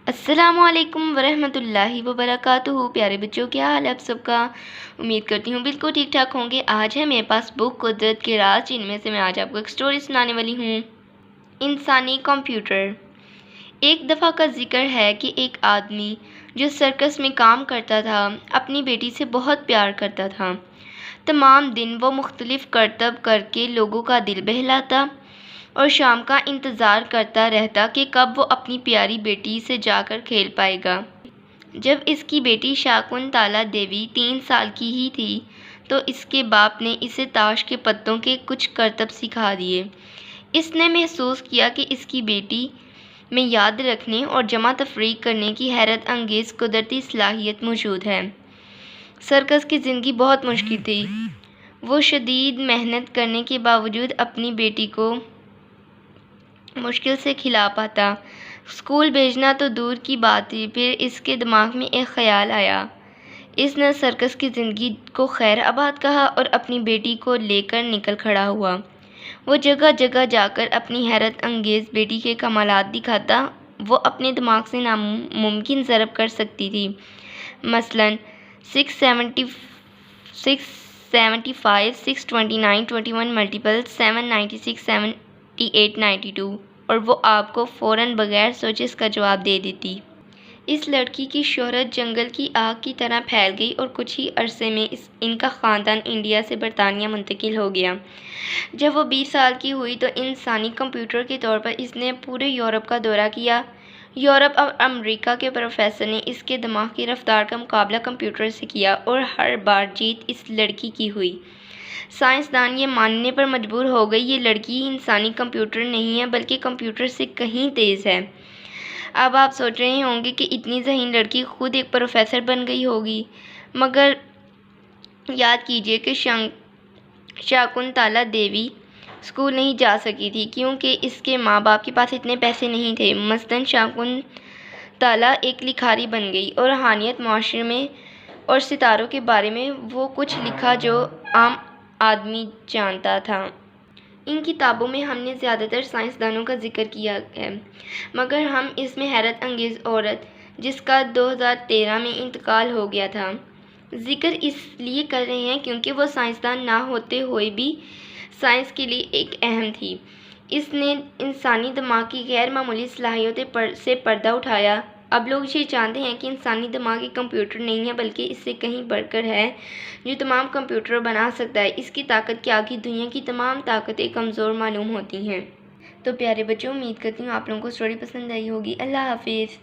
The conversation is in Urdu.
السلام علیکم ورحمۃ اللہ وبرکاتہ۔ پیارے بچوں، کیا حال ہے آپ سب کا؟ امید کرتی ہوں بالکل ٹھیک ٹھاک ہوں گے۔ آج ہے میرے پاس بک قدرت کے راز، جن میں سے میں آج آپ کو ایک سٹوری سنانے والی ہوں۔ انسانی کمپیوٹر۔ ایک دفعہ کا ذکر ہے کہ ایک آدمی جو سرکس میں کام کرتا تھا اپنی بیٹی سے بہت پیار کرتا تھا۔ تمام دن وہ مختلف کرتب کر کے لوگوں کا دل بہلاتا اور شام کا انتظار کرتا رہتا کہ کب وہ اپنی پیاری بیٹی سے جا کر کھیل پائے گا۔ جب اس کی بیٹی شاکنتالا دیوی 3 سال کی ہی تھی تو اس کے باپ نے اسے تاش کے پتوں کے کچھ کرتب سکھا دیے۔ اس نے محسوس کیا کہ اس کی بیٹی میں یاد رکھنے اور جمع تفریق کرنے کی حیرت انگیز قدرتی صلاحیت موجود ہے۔ سرکس کی زندگی بہت مشکل تھی۔ وہ شدید محنت کرنے کے باوجود اپنی بیٹی کو مشکل سے کھلا پاتا۔ اسکول بھیجنا تو دور کی بات تھی، پھر اس کے دماغ میں ایک خیال آیا۔ اس نے سرکس کی زندگی کو خیر آباد کہا اور اپنی بیٹی کو لے کر نکل کھڑا ہوا۔ وہ جگہ جگہ جا کر اپنی حیرت انگیز بیٹی کے کمالات دکھاتا۔ وہ اپنے دماغ سے ناممکن ضرب کر سکتی تھی، مثلاً 675 629 21 ملٹیپل 796 78 92، اور وہ آپ کو فوراً بغیر سوچے اس کا جواب دے دیتی۔ اس لڑکی کی شہرت جنگل کی آگ کی طرح پھیل گئی اور کچھ ہی عرصے میں ان کا خاندان انڈیا سے برطانیہ منتقل ہو گیا۔ جب وہ 20 سال کی ہوئی تو انسانی کمپیوٹر کے طور پر اس نے پورے یورپ کا دورہ کیا۔ یورپ اور امریکہ کے پروفیسر نے اس کے دماغ کی رفتار کا مقابلہ کمپیوٹر سے کیا اور ہر بار جیت اس لڑکی کی ہوئی۔ سائنسدان یہ ماننے پر مجبور ہو گئے یہ لڑکی انسانی کمپیوٹر نہیں ہے بلکہ کمپیوٹر سے کہیں تیز ہے۔ اب آپ سوچ رہے ہوں گے کہ اتنی ذہین لڑکی خود ایک پروفیسر بن گئی ہوگی، مگر یاد کیجئے کہ شاکنتالا دیوی اسکول نہیں جا سکی تھی کیونکہ اس کے ماں باپ کے پاس اتنے پیسے نہیں تھے۔ مثلاً شاکنتالا ایک لکھاری بن گئی اور روحانیت، معاشرے میں اور ستاروں کے بارے میں وہ کچھ لکھا جو عام آدمی جانتا تھا۔ ان کتابوں میں ہم نے زیادہ تر سائنسدانوں کا ذکر کیا ہے، مگر ہم اس میں حیرت انگیز عورت جس کا 2013 میں انتقال ہو گیا تھا ذکر اس لیے کر رہے ہیں کیونکہ وہ سائنسدان نہ ہوتے ہوئے بھی سائنس کے لیے ایک اہم تھی۔ اس نے انسانی دماغ کی غیر معمولی صلاحیتوں سے پردہ اٹھایا۔ اب لوگ یہ جانتے ہیں کہ انسانی دماغ ایک کمپیوٹر نہیں ہے بلکہ اس سے کہیں بڑھ کر ہے جو تمام کمپیوٹر بنا سکتا ہے۔ اس کی طاقت کے آگے دنیا کی تمام طاقتیں کمزور معلوم ہوتی ہیں۔ تو پیارے بچوں، امید کرتی ہوں آپ لوگوں کو اسٹوری پسند آئی ہوگی۔ اللہ حافظ۔